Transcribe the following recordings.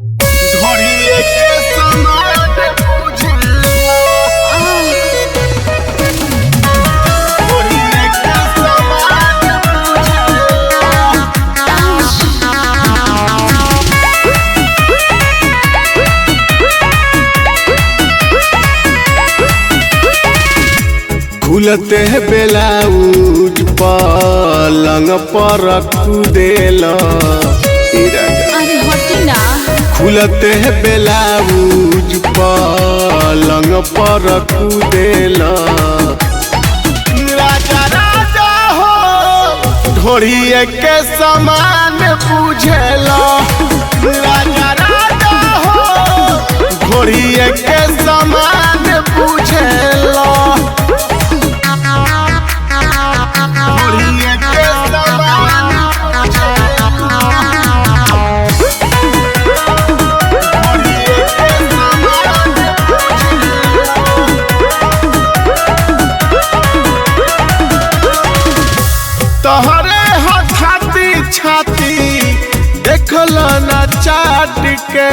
घड़िए के समान बुझलो घड़िए के समान खुलते है ब्लाउज पलंग पर कूदेला अरे हटी ना। खुलते है ब्लाउज पलंग पर कूदेला राजा राजा हो ढोड़िए के समान बुझेला राजा राजा हो ढोड़िए के समान बुझेला ढोड़िए के समान तोहरे हाथी छाती देखल ना चाट के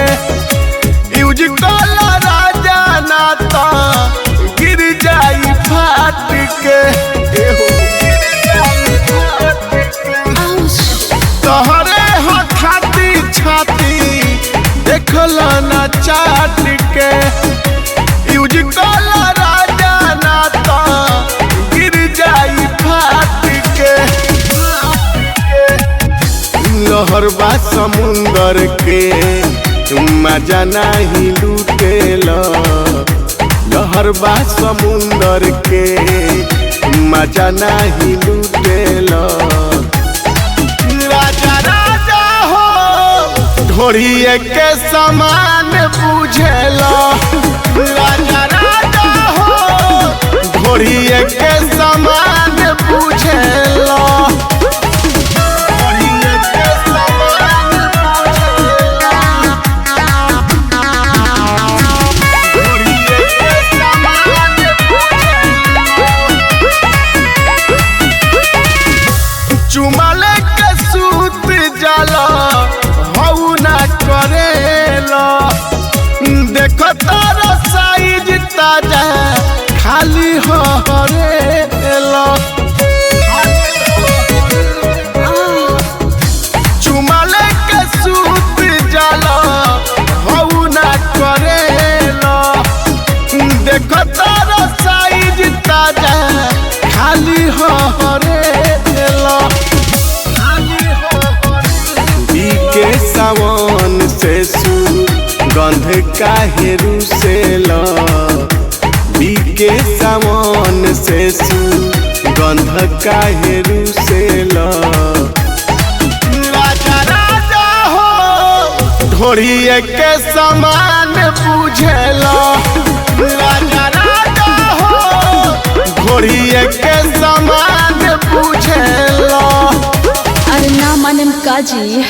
यूज कल राजा ना तो गिर जाई फाट के तोहरे हाथी छाती देखल ना चाट के यूज कल राजा ना तो गिर जाई फाट के लहरबा समुंदर के मजा नहीं लूटेला लहरबा समुंदर के मजा नहीं लूटेला राजा राजा हो ढोड़िए के समान बुझेला राजा राजा हो ढोड़िए के समान बुझेला चुमाले के सूत जाला हऊ ना करेला देखो तारा साइज ताजा खाली हरेला चुमाले के सूत जाला हऊ ना करेला देखो तारा साइज ताजा खाली हरेला के सावन से सुगंध काहे रुसेला बीके सावन से सुगंध काहे रुसेला राजा राजा हो ढोड़िए के समान बुझेला राजा राजा हो ढोड़िए के समान बुझेला अरे ना माने काजी।